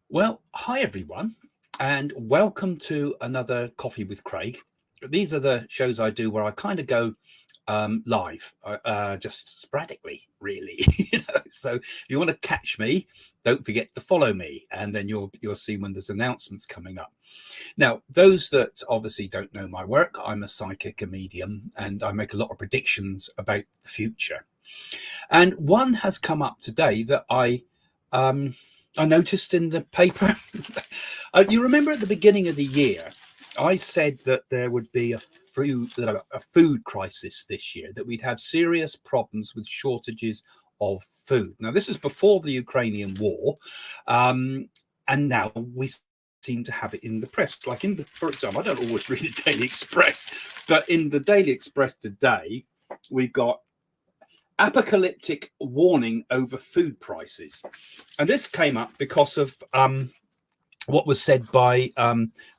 Well, hi everyone, and welcome to another Coffee with Craig. These are the shows I do where I kind of go live, just sporadically, really. So if you want to catch me, don't forget to follow me, and then you'll see when there's announcements coming up. Now, those that obviously don't know my work, I'm a psychic, a medium, and I make a lot of predictions about the future. And one has come up today that I noticed in the paper. You remember at the beginning of the year, I said that there would be a food crisis this year, that we'd have serious problems with shortages of food. Now, this is before the Ukrainian war, and now we seem to have it in the press. Like for example, I don't always read the Daily Express, but in the Daily Express today, we've got apocalyptic warning over food prices. And this came up because of what was said by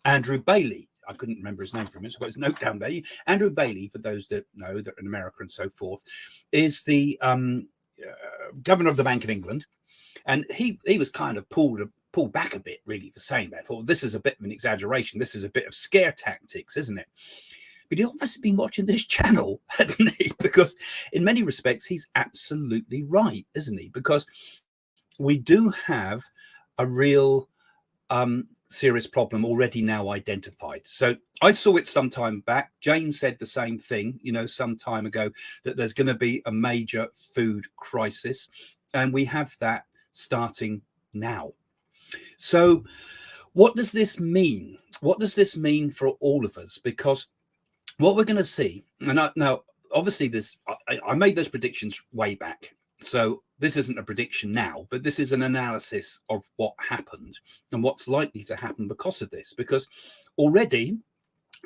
Andrew Bailey. I couldn't remember his name from it, so I've got his note down there. Andrew Bailey, for those that know, that in America and so forth, is the governor of the Bank of England. And he was kind of pulled back a bit, really, for saying that. I thought, this is a bit of an exaggeration. This is a bit of scare tactics, isn't it? But he's obviously been watching this channel, hasn't he? Because in many respects, he's absolutely right, isn't he? Because we do have a real serious problem already now identified. So I saw it some time back. Jane said the same thing, some time ago, that there's going to be a major food crisis. And we have that starting now. So what does this mean? What does this mean for all of us? Because what we're going to see, and now obviously I made those predictions way back, so this isn't a prediction now, but this is an analysis of what happened and what's likely to happen because of this. Because already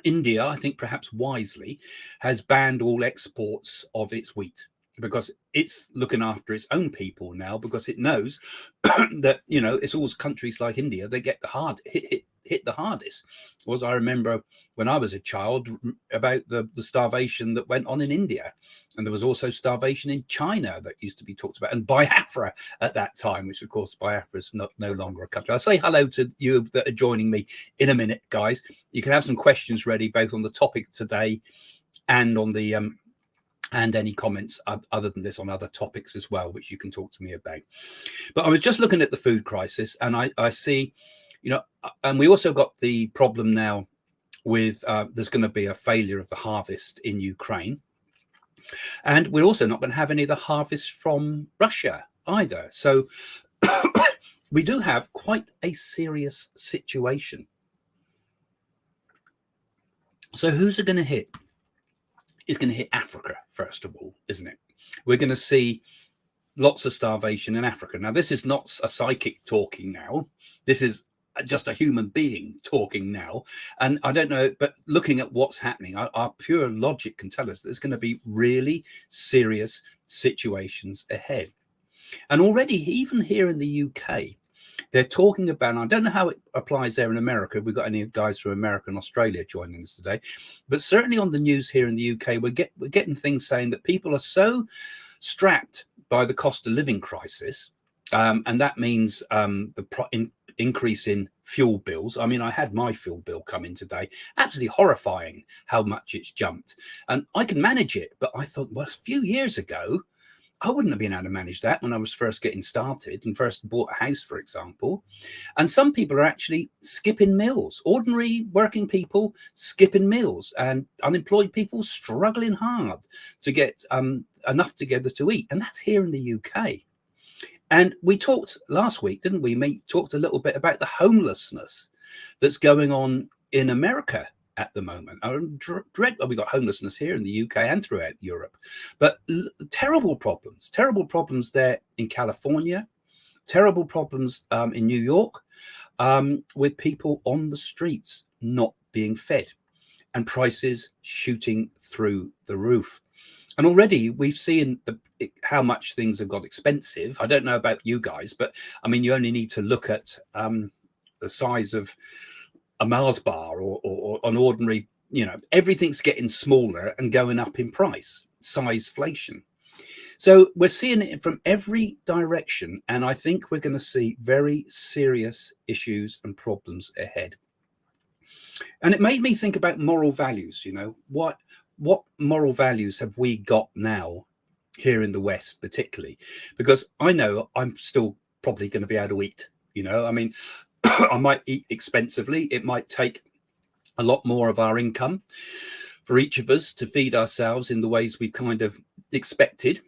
India, I think perhaps wisely, has banned all exports of its wheat, because it's looking after its own people now, because it knows that it's always countries like India that get hit the hardest. Was I remember when I was a child about the starvation that went on in India, and there was also starvation in China that used to be talked about, and Biafra at that time, which of course Biafra is no longer a country. I'll say hello to you that are joining me in a minute, guys. You can have some questions ready both on the topic today and on the and any comments other than this on other topics as well, which you can talk to me about. But I was just looking at the food crisis, and I see, and we also got the problem now with there's going to be a failure of the harvest in Ukraine. And we're also not going to have any of the harvest from Russia either. So we do have quite a serious situation. So who's it going to hit? It's going to hit Africa, first of all, isn't it? We're going to see lots of starvation in Africa. Now, this is not a psychic talking now. This is just a human being talking now. And I don't know, but looking at what's happening, our pure logic can tell us that there's going to be really serious situations ahead. And already, even here in the UK, they're talking about, I don't know how it applies there in America. We've got any guys from America and Australia joining us today, but certainly on the news here in the UK, we're getting things saying that people are so strapped by the cost of living crisis, and that means the increase in fuel bills. I mean, I had my fuel bill come in today. Absolutely horrifying how much it's jumped, and I can manage it. But I thought, well, a few years ago, I wouldn't have been able to manage that when I was first getting started and first bought a house, for example. And some people are actually skipping meals, ordinary working people skipping meals, and unemployed people struggling hard to get enough together to eat. And that's here in the UK. And we talked last week, didn't we? We talked a little bit about the homelessness that's going on in America at the moment. We've got homelessness here in the UK and throughout Europe, but terrible problems there in California, terrible problems in New York, with people on the streets not being fed and prices shooting through the roof. And already we've seen how much things have got expensive. I don't know about you guys, but I mean, you only need to look at the size of a Mars bar or an ordinary, everything's getting smaller and going up in price, sizeflation. So we're seeing it from every direction, and I think we're going to see very serious issues and problems ahead. And it made me think about moral values. You know, what moral values have we got now here in the West, particularly? Because I know I'm still probably going to be able to eat. You know, I mean, I might eat expensively. It might take a lot more of our income for each of us to feed ourselves in the ways we kind of expected.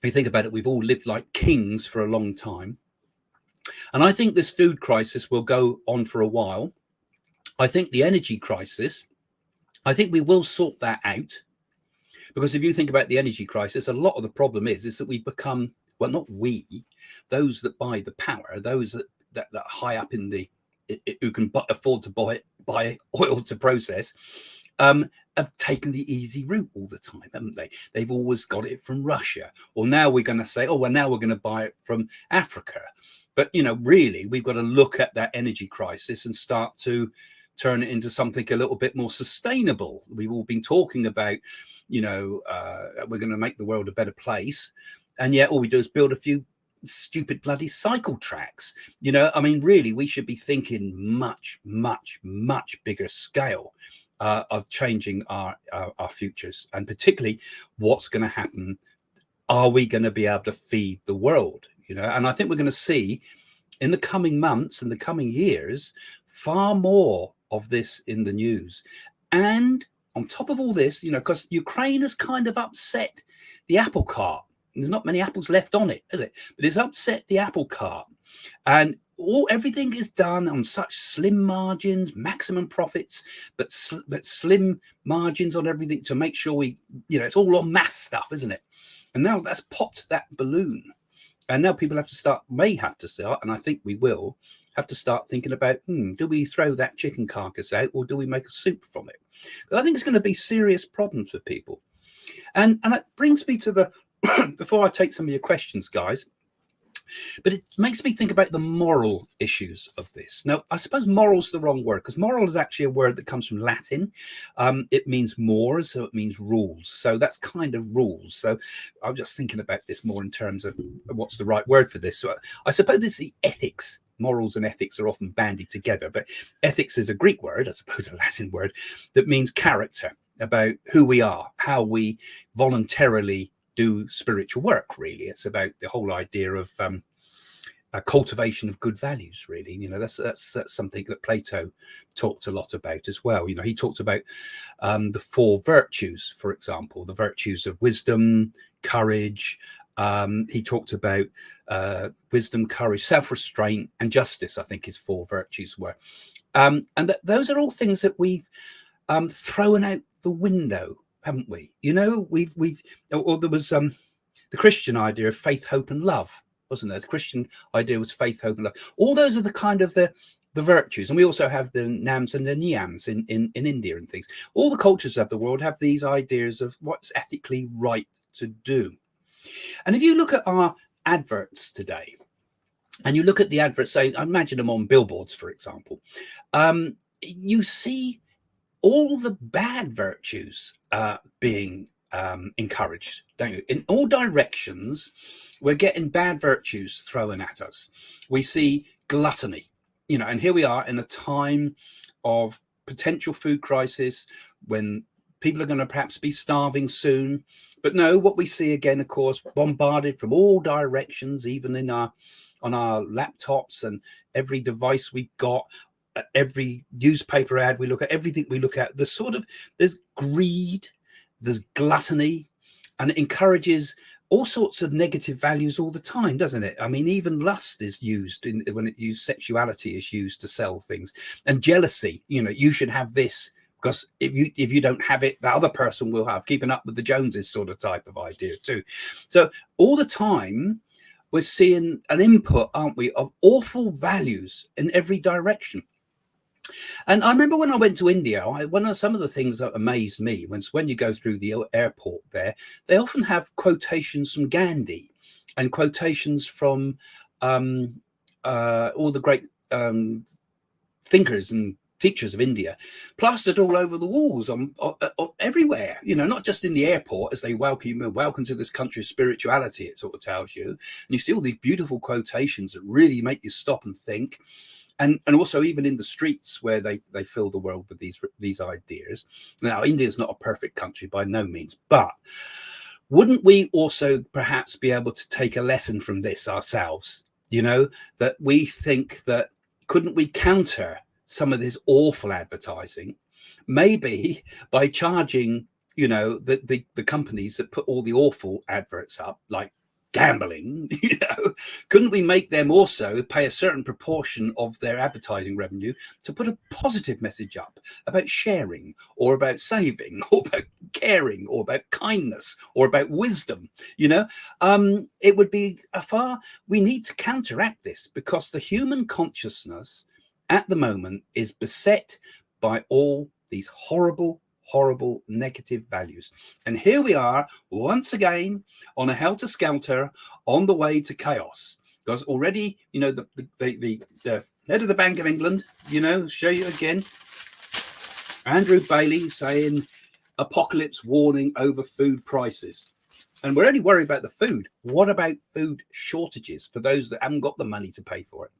You think about it, we've all lived like kings for a long time. And I think this food crisis will go on for a while. I think the energy crisis, I think we will sort that out. Because if you think about the energy crisis, a lot of the problem is that we've become, well, not we, those that buy the power, those that high up in the, who can afford to buy oil to process, have taken the easy route all the time, haven't they? They've always got it from Russia. Or now we're going to say, oh, well, now we're going to buy it from Africa. But, you know, really, we've got to look at that energy crisis and start to turn it into something a little bit more sustainable. We've all been talking about, you know, we're going to make the world a better place. And yet all we do is build a few stupid bloody cycle tracks. You know, I mean, really, we should be thinking much, much, much bigger scale of changing our futures, and particularly what's going to happen. Are we going to be able to feed the world? You know, and I think we're going to see in the coming months and the coming years far more of this in the news. And on top of all this, you know, because Ukraine has kind of upset the apple cart. There's not many apples left on it, is it? But it's upset the apple cart, and everything is done on such slim margins, maximum profits, but slim margins on everything to make sure we, you know, it's all on mass stuff, isn't it? And now that's popped that balloon. And now people may have to start, and I think we will have to start thinking about, do we throw that chicken carcass out, or do we make a soup from it? But I think it's going to be serious problems for people. And that brings me to the, before I take some of your questions, guys, but it makes me think about the moral issues of this. Now, I suppose moral's the wrong word, because moral is actually a word that comes from Latin. It means mores, so it means rules. So that's kind of rules. So I'm just thinking about this more in terms of what's the right word for this. So I suppose it's the ethics. Morals and ethics are often bandied together, but ethics is a Greek word, I suppose a Latin word, that means character, about who we are, how we voluntarily do spiritual work. Really, it's about the whole idea of a cultivation of good values. Really, you know, that's something that Plato talked a lot about as well. You know, he talked about the four virtues, for example, the virtues of wisdom, courage. He talked about wisdom, courage, self-restraint, and justice. I think his four virtues were, and those are all things that we've thrown out the window, haven't we? You know, or there was the Christian idea of faith, hope, and love, wasn't there? The Christian idea was faith, hope, and love. All those are the kind of the virtues. And we also have the nams and the niyams in India and things. All the cultures of the world have these ideas of what's ethically right to do. And if you look at our adverts today, and you look at the adverts, say, I imagine them on billboards, for example, you see all the bad virtues being encouraged, don't you? In all directions, we're getting bad virtues thrown at us. We see gluttony, you know, and here we are in a time of potential food crisis when people are going to perhaps be starving soon. But no, what we see again, of course, bombarded from all directions, even in on our laptops and every device we've got, every newspaper ad we look at, everything we look at, there's greed, there's gluttony, and it encourages all sorts of negative values all the time, doesn't it? I mean, even lust is used sexuality is used to sell things, and jealousy. You know, you should have this because if you don't have it, the other person will have. Keeping up with the Joneses sort of type of idea too. So all the time we're seeing an input, aren't we, of awful values in every direction. And I remember when I went to India, one of some of the things that amazed me when you go through the airport there, they often have quotations from Gandhi and quotations from all the great thinkers and teachers of India, plastered all over the walls on everywhere, you know, not just in the airport as they welcome you, welcome to this country of spirituality, it sort of tells you. And you see all these beautiful quotations that really make you stop and think. And also even in the streets where they fill the world with these ideas. Now, India is not a perfect country by no means, but wouldn't we also perhaps be able to take a lesson from this ourselves? You know, that we think that couldn't we counter some of this awful advertising, maybe by charging, you know, the companies that put all the awful adverts up, like gambling, you know, couldn't we make them also pay a certain proportion of their advertising revenue to put a positive message up about sharing, or about saving, or about caring, or about kindness, or about wisdom? You know, it would be we need to counteract this, because the human consciousness at the moment is beset by all these horrible negative values. And here we are once again on a helter-skelter on the way to chaos. Because already, you know, the head of the Bank of England, you know, show you again, Andrew Bailey, saying apocalypse warning over food prices. And we're only worried about the food. What about food shortages for those that haven't got the money to pay for it?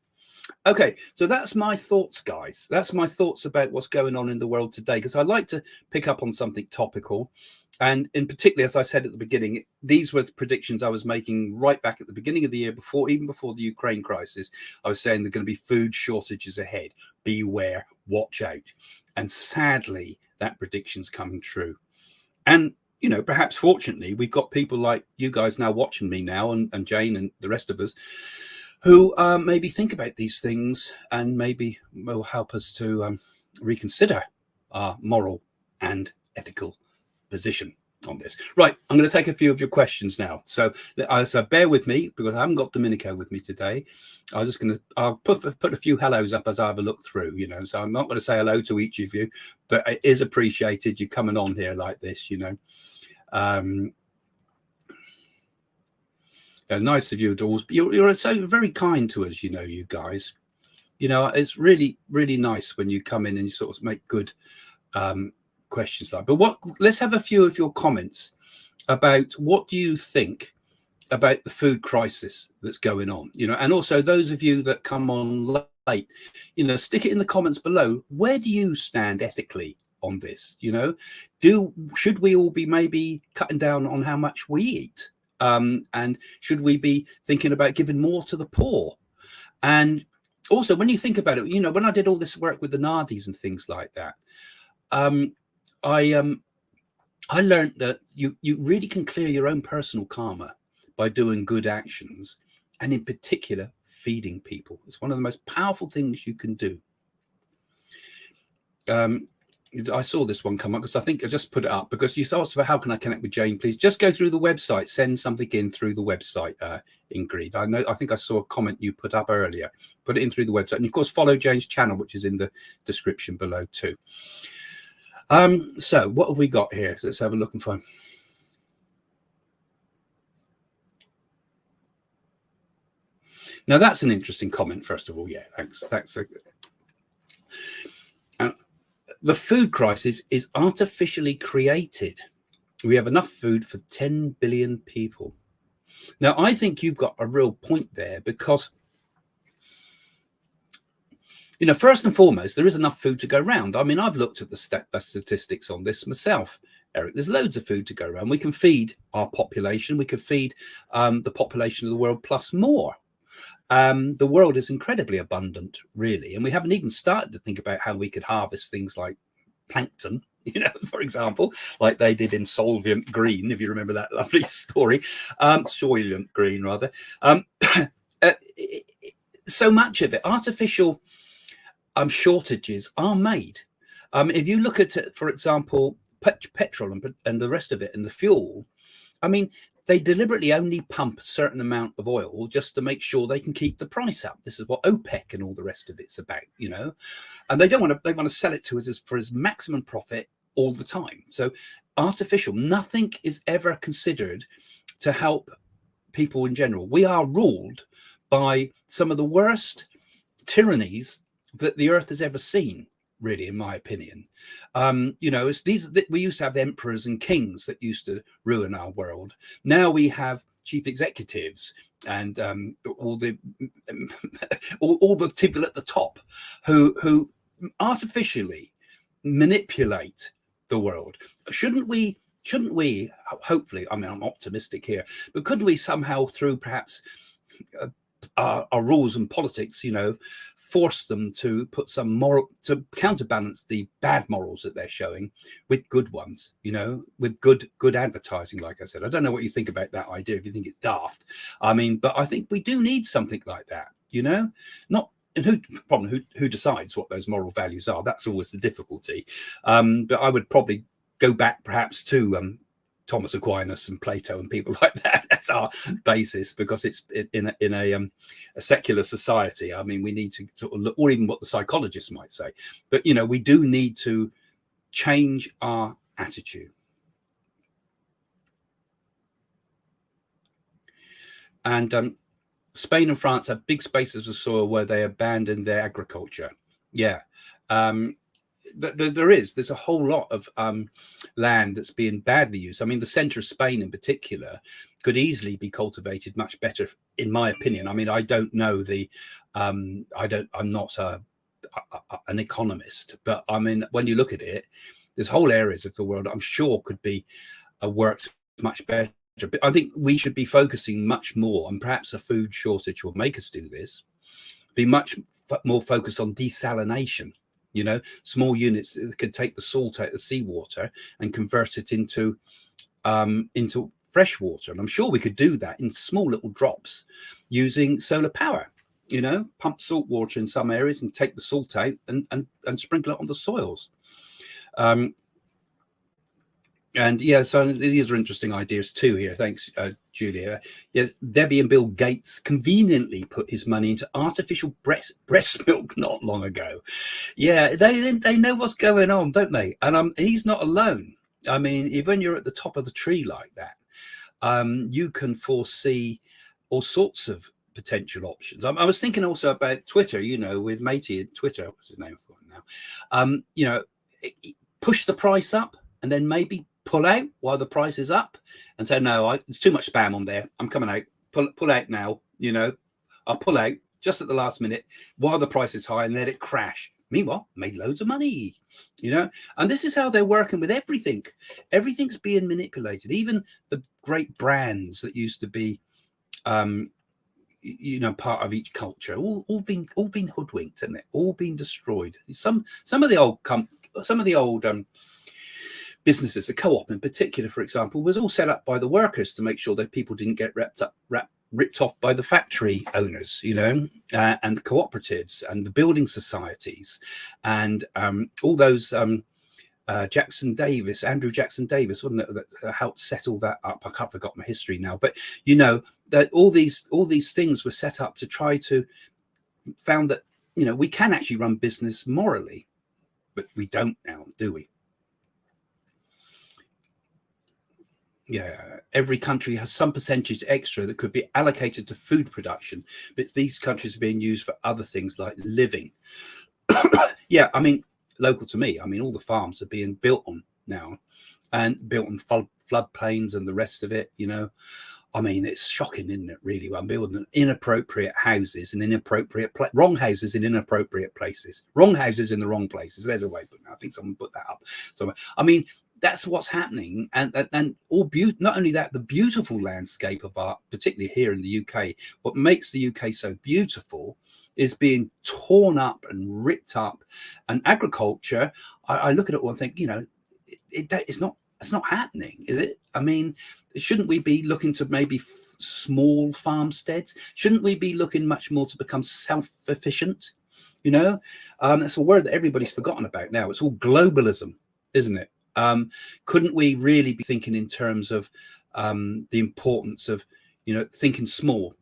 Okay, so that's my thoughts, guys. That's my thoughts about what's going on in the world today, because I like to pick up on something topical. And in particular, as I said at the beginning, these were the predictions I was making right back at the beginning of the year, even before the Ukraine crisis. I was saying there are going to be food shortages ahead. Beware, watch out. And sadly, that prediction's coming true. And, you know, perhaps fortunately, we've got people like you guys now watching me now, and Jane and the rest of us, who maybe think about these things and maybe will help us to reconsider our moral and ethical position on this. Right, I'm going to take a few of your questions now. So bear with me, because I haven't got Domenico with me today. I'll put a few hellos up as I have a look through, you know. So I'm not going to say hello to each of you, but it is appreciated you coming on here like this, you know. Nice of you, Dawes. You're so very kind to us, you know, you guys. You know, it's really nice when you come in and you sort of make good questions like. But let's have a few of your comments about what do you think about the food crisis that's going on, you know, and also those of you that come on late, you know, stick it in the comments below. Where do you stand ethically on this? You know, should we all be maybe cutting down on how much we eat? And should we be thinking about giving more to the poor? And also, when you think about it, you know, when I did all this work with the Nadis and things like that, I learned that you really can clear your own personal karma by doing good actions, and in particular, feeding people. It's one of the most powerful things you can do. I saw this one come up because I think I just put it up because you asked about how can I connect with Jane. Please just go through the website, send something in through the website, Ingrid. I think I saw a comment you put up earlier. Put it in through the website, and of course follow Jane's channel, which is in the description below too. So what have we got here? So let's have a look and find. Now that's an interesting comment. First of all, yeah, thanks. The food crisis is artificially created. We have enough food for 10 billion people. Now, I think you've got a real point there because, you know, first and foremost, there is enough food to go around. I mean, I've looked at the statistics on this myself, Eric. There's loads of food to go around. We can feed our population. We can feed the population of the world plus more. The world is incredibly abundant, really, and we haven't even started to think about how we could harvest things like plankton, you know, for example, like they did in Soylent Green, if you remember that lovely story. Soylent Green, rather. So much of it, artificial shortages are made. If you look at it, for example, petrol and the rest of it and the fuel, I mean, they deliberately only pump a certain amount of oil just to make sure they can keep the price up. This is what OPEC and all the rest of it's about, you know, and they want to sell it to us for as maximum profit all the time. So artificial, nothing is ever considered to help people in general. We are ruled by some of the worst tyrannies that the earth has ever seen. really, in my opinion. It's we used to have emperors and kings that used to ruin our world. Now we have chief executives and all the all the people at the top who artificially manipulate the world. Shouldn't we, hopefully, I mean, I'm optimistic here, but couldn't we somehow, through perhaps our rules and politics, force them to put some moral, to counterbalance the bad morals that they're showing with good ones, with good advertising? Like I said, I don't know what you think about that idea, if you think it's daft. I mean, but I think we do need something like that, not. And who decides what those moral values are? That's always the difficulty. But I would probably go back perhaps to Thomas Aquinas and Plato and people like that. That's our basis, because it's in a secular society. I mean, we need to sort of look, or even what the psychologists might say. But we do need to change our attitude. And Spain and France have big spaces of soil where they abandoned their agriculture. Yeah. But there's a whole lot of land that's being badly used. I mean, the center of Spain in particular could easily be cultivated much better, in my opinion. I mean, I don't know I'm not an economist, but I mean, when you look at it, there's whole areas of the world I'm sure could be worked much better. But I think we should be focusing much more, and perhaps a food shortage will make us do this, be much more focused on desalination. Small units that could take the salt out of the seawater and convert it into fresh water. And I'm sure we could do that in small little drops using solar power. Pump salt water in some areas and take the salt out and sprinkle it on the soils. And yeah, so these are interesting ideas too here. Thanks, Julia. Yes, Debbie and Bill Gates conveniently put his money into artificial breast milk not long ago. Yeah, they know what's going on, don't they? And he's not alone. I mean, when you're at the top of the tree like that, you can foresee all sorts of potential options. I was thinking also about Twitter, with Matey at Twitter. What's his name for now? Push the price up and then maybe pull out while the price is up and say, no, it's too much spam on there. I'm coming out. Pull out now. I'll pull out just at the last minute while the price is high and let it crash. Meanwhile, made loads of money, and this is how they're working with everything. Everything's being manipulated. Even the great brands that used to be, part of each culture, all been hoodwinked, and they're all been destroyed. Some of the old businesses, the co-op in particular, for example, was all set up by the workers to make sure that people didn't get ripped off by the factory owners, and the cooperatives and the building societies, and all those Andrew Jackson Davis, wasn't it, that helped settle that up? I can't forget my history now, but that all these things were set up to try to found that we can actually run business morally, but we don't now, do we? Yeah, every country has some percentage extra that could be allocated to food production, but these countries are being used for other things like living. Yeah, I mean, local to me, I mean, all the farms are being built on now, and built on floodplains and the rest of it. I mean, it's shocking, isn't it? Really, I'm building inappropriate houses and wrong houses in inappropriate places, wrong houses in the wrong places. There's a way, but I think someone put that up somewhere. I mean, that's what's happening, and not only that, the beautiful landscape of art, particularly here in the UK, what makes the UK so beautiful is being torn up and ripped up. And agriculture, I look at it all and think, it's not happening, is it? I mean, shouldn't we be looking to maybe small farmsteads? Shouldn't we be looking much more to become self-efficient? That's a word that everybody's forgotten about now. It's all globalism, isn't it? Couldn't we really be thinking in terms of the importance of thinking small?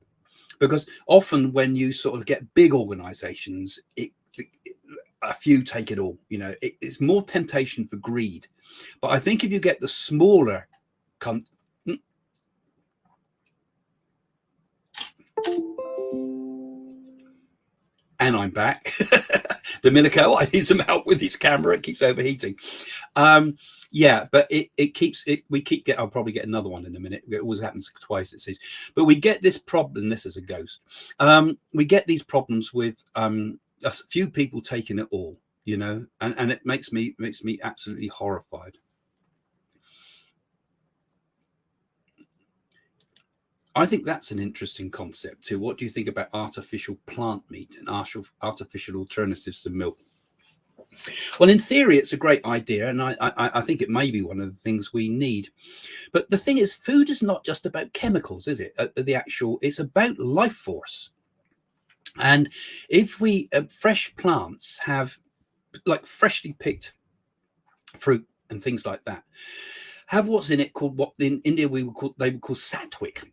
Because often when you sort of get big organizations, a few take it all. It's more temptation for greed. But I think if you get the smaller and I'm back. Domenico, I need some help with his camera. It keeps overheating. Yeah, but it keeps it. We keep get. I'll probably get another one in a minute. It always happens twice, it seems. But we get this problem. This is a ghost. We get these problems with a few people taking it all, you know, and it makes me absolutely horrified. I think that's an interesting concept too. What do you think about artificial plant meat and artificial alternatives to milk? Well, in theory, it's a great idea, and I think it may be one of the things we need. But the thing is, food is not just about chemicals, is it? It's about life force. And if we fresh plants have like freshly picked fruit and things like that, have what's in it called, what in India they would call sattvic.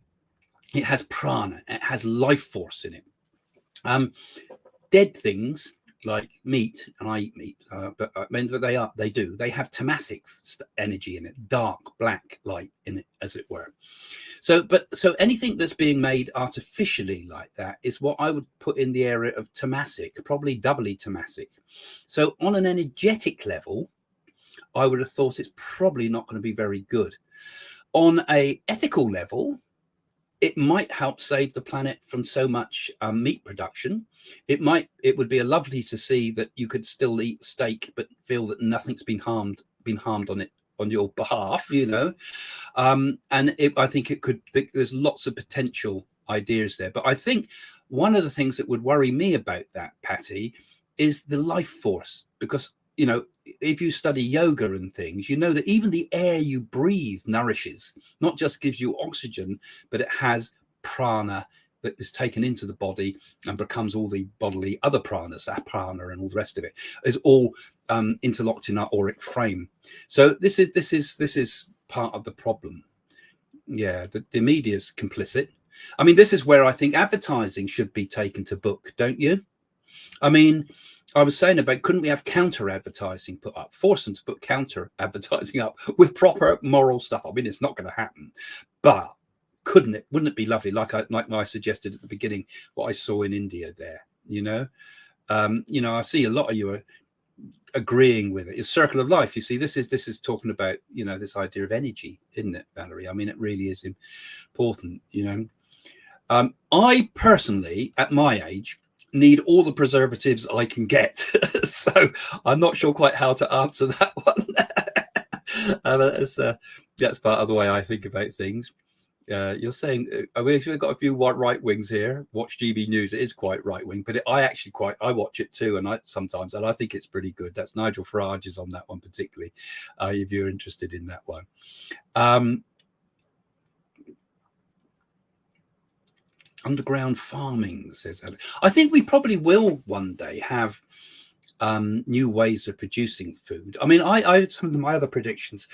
It has prana, it has life force in it. Dead things like meat, and I eat meat, but I mean, they have tamasic energy in it, dark black light in it, as it were. So anything that's being made artificially like that is what I would put in the area of tamasic, probably doubly tamasic. So on an energetic level, I would have thought it's probably not going to be very good. On a ethical level, it might help save the planet from so much meat production. It would be lovely to see that you could still eat steak, but feel that nothing's been harmed on it on your behalf, you know. I think it could. There's lots of potential ideas there, but I think one of the things that would worry me about that, Patty, is the life force, because you know, if you study yoga and things, you know that even the air you breathe nourishes, not just gives you oxygen, but it has prana that is taken into the body and becomes all the bodily other pranas, prana and all the rest of it is all interlocked in our auric frame. So this is part of the problem. Yeah, the media's complicit. I mean, this is where I think advertising should be taken to book, don't you? I mean, I was saying about, couldn't we have counter advertising put up, force them to put counter advertising up with proper moral stuff? I mean, it's not going to happen, but wouldn't it be lovely? Like I suggested at the beginning, what I saw in India there, you know, I see a lot of you are agreeing with it. It's circle of life. You see, this is talking about, you know, this idea of energy, isn't it, Valerie? I mean, it really is important, you know. I personally, at my age, need all the preservatives I can get. So I'm not sure quite how to answer that one. That's part of the way I think about things. You're saying we've got a few right wings here. Watch GB News. It is quite right wing, but I watch it too, and I think it's pretty good. That's Nigel Farage is on that one particularly, if you're interested in that one. Underground farming, says Alex. I think we probably will one day have new ways of producing food. I mean, some of my other predictions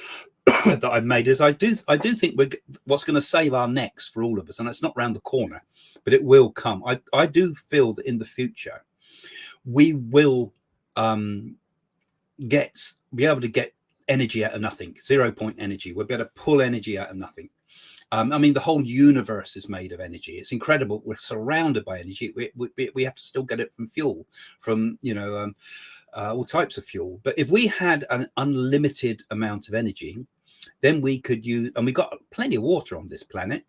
that I've made is I do think what's going to save our necks for all of us, and it's not round the corner, but it will come. I do feel that in the future we will be able to get energy out of nothing, 0 point energy. We'll be able to pull energy out of nothing. I mean, the whole universe is made of energy. It's incredible. We're surrounded by energy. We have to still get it from fuel, from, you know, all types of fuel. But if we had an unlimited amount of energy, then we could use, and we got plenty of water on this planet.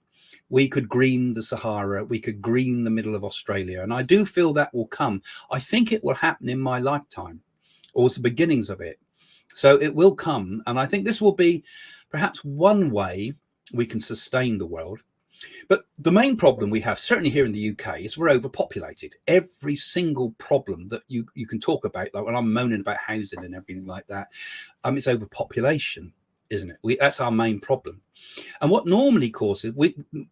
We could green the Sahara. We could green the middle of Australia. And I do feel that will come. I think it will happen in my lifetime, or the beginnings of it. So it will come. And I think this will be perhaps one way we can sustain the world. But the main problem we have, certainly here in the UK, is we're overpopulated. Every single problem that you can talk about, like when I'm moaning about housing and everything like that, it's overpopulation, isn't it? That's our main problem. And what normally causes,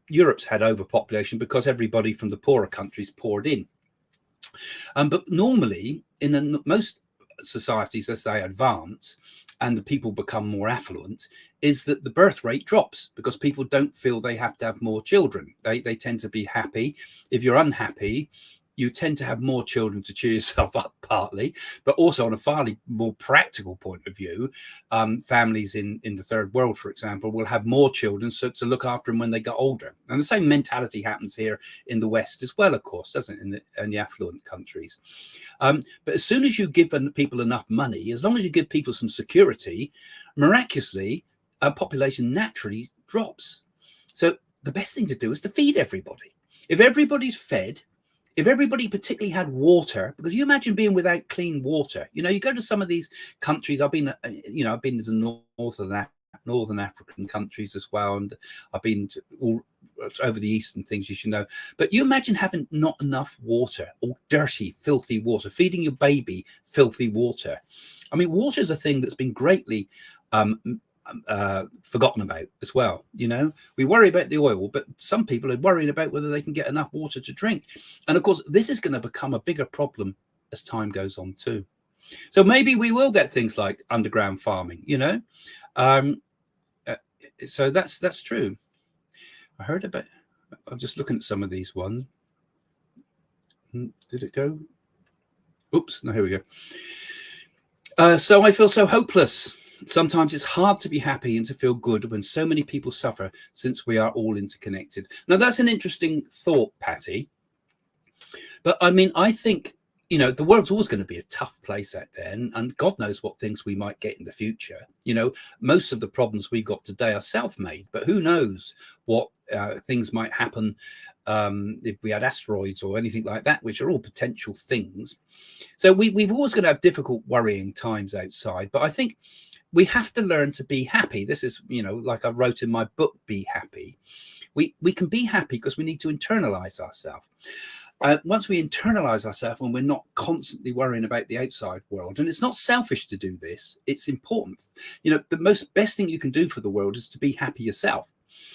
Europe's had overpopulation because everybody from the poorer countries poured in. But normally, in most societies as they advance and the people become more affluent, is that the birth rate drops because people don't feel they have to have more children. They tend to be happy. If you're unhappy, you tend to have more children to cheer yourself up, partly, but also on a far more practical point of view, families in the third world, for example, will have more children to look after them when they get older. And the same mentality happens here in the West as well, of course, doesn't it, in the affluent countries. But as soon as you give people enough money, as long as you give people some security, miraculously, population naturally drops. So the best thing to do is to feed everybody. If everybody's fed, if everybody particularly had water, because you imagine being without clean water, you go to some of these countries. I've been to the northern African countries as well, and I've been to all over the east and things, you should know. But you imagine having not enough water, or dirty, filthy water, feeding your baby filthy water. I mean, water is a thing that's been greatly forgotten about as well. We worry about the oil, but some people are worrying about whether they can get enough water to drink. And of course, this is going to become a bigger problem as time goes on too. So maybe we will get things like underground farming, so that's true. I heard about, I'm just looking at some of these ones. Did it go? Oops, no, here we go. So I feel so hopeless. Sometimes it's hard to be happy and to feel good when so many people suffer, since we are all interconnected. Now, that's an interesting thought, Patty. But I mean, I think, the world's always going to be a tough place out there, and God knows what things we might get in the future. Most of the problems we've got today are self-made, but who knows what things might happen if we had asteroids or anything like that, which are all potential things. So we've always going to have difficult, worrying times outside. But I think we have to learn to be happy. This is, like I wrote in my book, Be Happy. We can be happy because we need to internalize ourselves. Once we internalize ourselves and we're not constantly worrying about the outside world, and it's not selfish to do this, it's important. The best thing you can do for the world is to be happy yourself.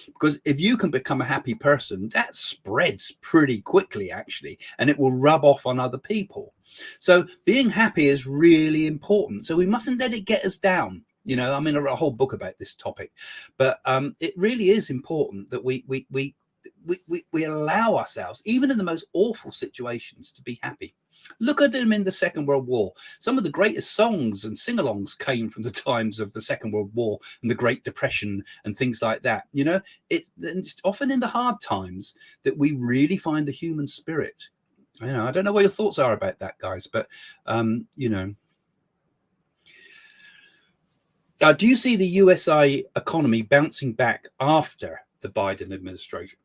Because if you can become a happy person, that spreads pretty quickly, actually, and it will rub off on other people. So being happy is really important. So we mustn't let it get us down. I wrote a whole book about this topic, but it really is important that we allow ourselves, even in the most awful situations, to be happy. Look at them in the Second World War. Some of the greatest songs and sing-alongs came from the times of the Second World War and the Great Depression and things like that. It's often in the hard times that we really find the human spirit. I don't know what your thoughts are about that, guys, but do you see the USA economy bouncing back after the Biden administration?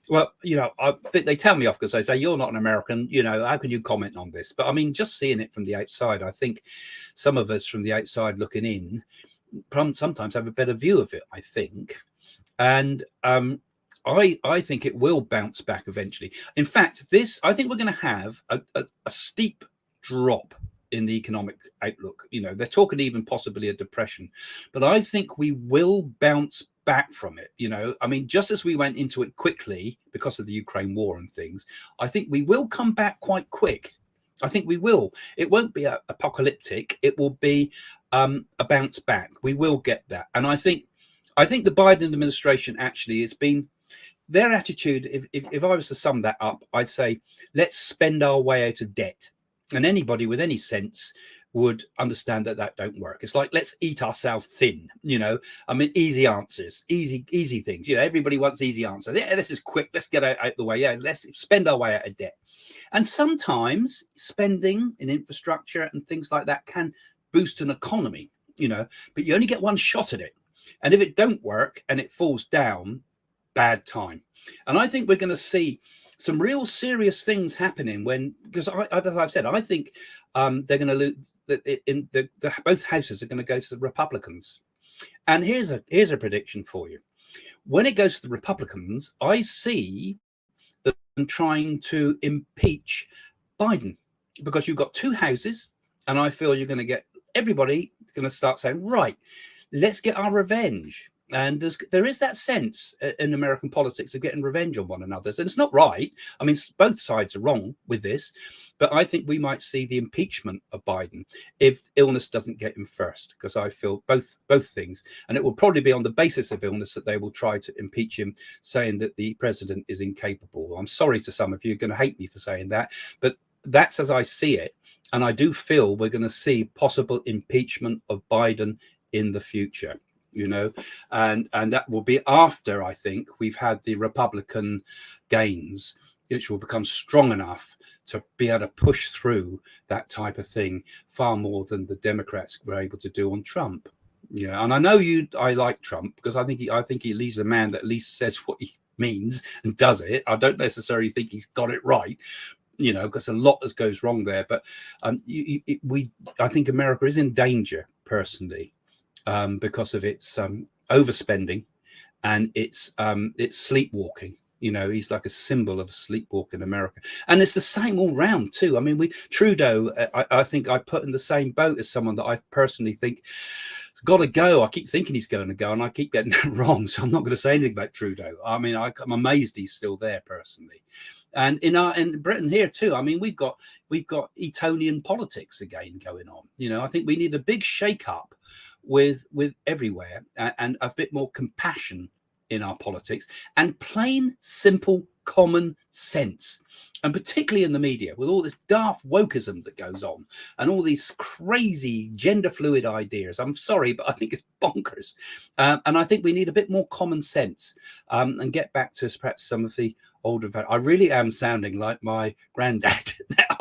Well, they tell me off because they say, you're not an American, how can you comment on this? But I mean, just seeing it from the outside, I think some of us from the outside looking in sometimes have a better view of it, I think. And I think it will bounce back eventually. In fact, I think we're going to have a steep drop in the economic outlook. They're talking even possibly a depression, but I think we will bounce back from it. Just as we went into it quickly because of the Ukraine war and things, I think we will come back quite quick. I think we will. It won't be apocalyptic. It will be a bounce back. We will get that. And I think the Biden administration actually has been, their attitude, if I was to sum that up, I'd say, let's spend our way out of debt. And anybody with any sense would understand that don't work. It's like, let's eat ourselves thin, easy answers, easy things. Everybody wants easy answers. Yeah, this is quick. Let's get out the way. Yeah, let's spend our way out of debt. And sometimes spending in infrastructure and things like that can boost an economy, but you only get one shot at it. And if it don't work and it falls down, bad time. And I think we're going to see some real serious things happening because as I've said, I think they're going to lose. Both houses are going to go to the Republicans. And here's a prediction for you. When it goes to the Republicans, I see them trying to impeach Biden, because you've got two houses, and I feel you're going to get everybody going to start saying, right, let's get our revenge. And there is that sense in American politics of getting revenge on one another. And it's not right. I mean, both sides are wrong with this. But I think we might see the impeachment of Biden if illness doesn't get him first, because I feel both things. And it will probably be on the basis of illness that they will try to impeach him, saying that the president is incapable. I'm sorry to some of you, you're going to hate me for saying that, but that's as I see it. And I do feel we're going to see possible impeachment of Biden in the future. And that will be after, I think, we've had the Republican gains, which will become strong enough to be able to push through that type of thing far more than the Democrats were able to do on Trump. And I know I like Trump because I think he's a man that at least says what he means and does it. I don't necessarily think he's got it right, because a lot that goes wrong there. But I think America is in danger personally. Because of its overspending and its sleepwalking. He's like a symbol of sleepwalking America. And it's the same all round too. I mean, Trudeau, I think I put in the same boat as someone that I personally think has got to go. I keep thinking he's going to go and I keep getting it wrong. So I'm not going to say anything about Trudeau. I mean, I'm amazed he's still there personally. And in Britain here too, I mean, we've got Etonian politics again going on. I think we need a big shake up with everywhere and a bit more compassion in our politics and plain simple common sense, and particularly in the media with all this daft wokeism that goes on and all these crazy gender fluid ideas. I'm sorry, but I think it's bonkers, and I think we need a bit more common sense and get back to perhaps some of the older. I really am sounding like my granddad now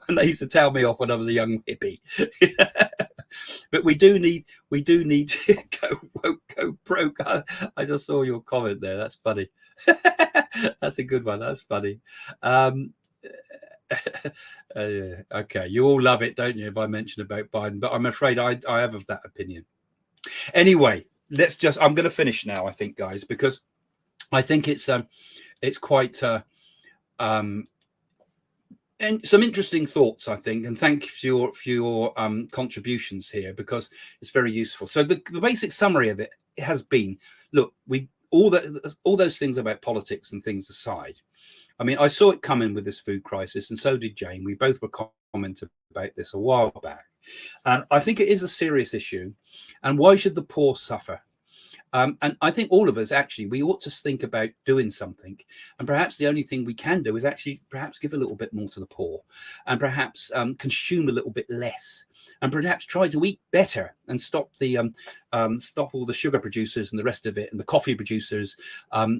when they used to tell me off when I was a young hippie. But we do need to go broke. I just saw your comment there. That's funny. That's a good one. That's funny. Yeah, okay, you all love it, don't you, if I mention about Biden? But I'm afraid I have of that opinion. Anyway, I'm going to finish now, I think, guys, because I think it's quite and some interesting thoughts, I think, and thank you for your contributions here, because it's very useful. So the basic summary of it has been, look, all those things about politics and things aside, I mean, I saw it coming with this food crisis, and so did Jane. We both were commenting about this a while back. And I think it is a serious issue. And why should the poor suffer? And I think all of us, actually, we ought to think about doing something. And perhaps the only thing we can do is actually perhaps give a little bit more to the poor, and perhaps consume a little bit less, and perhaps try to eat better and stop all the sugar producers and the rest of it, and the coffee producers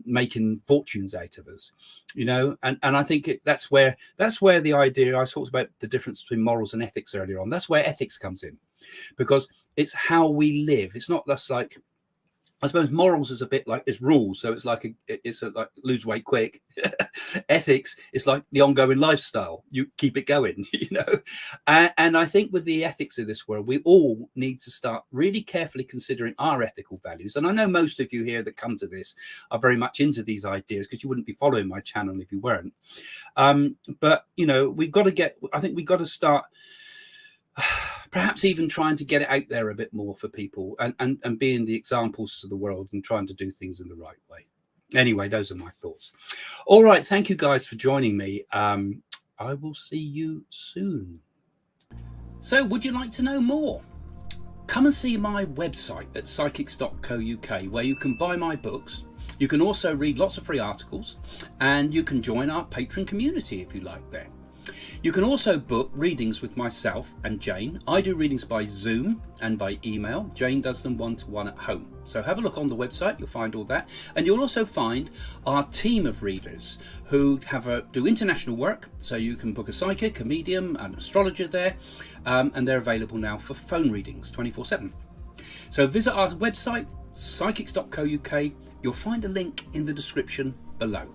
making fortunes out of us, and I think that's where the idea I talked about the difference between morals and ethics earlier on. That's where ethics comes in, because it's how we live. It's not just like, I suppose morals is a bit like it's rules, so it's like like lose weight quick. Ethics is like the ongoing lifestyle. You keep it going, And I think with the ethics of this world, we all need to start really carefully considering our ethical values. And I know most of you here that come to this are very much into these ideas, because you wouldn't be following my channel if you weren't. But we've got to start perhaps even trying to get it out there a bit more for people, and being the examples to the world and trying to do things in the right way. Anyway, those are my thoughts. All right, thank you guys for joining me. I will see you soon. So would you like to know more? Come and see my website at psychics.co.uk, where you can buy my books. You can also read lots of free articles, and you can join our Patreon community if you like there. You can also book readings with myself and Jane. I do readings by Zoom and by email. Jane does them one-to-one at home. So have a look on the website, you'll find all that. And you'll also find our team of readers who do international work. So you can book a psychic, a medium, an astrologer there, and they're available now for phone readings 24/7. So visit our website, psychics.co.uk. You'll find a link in the description below.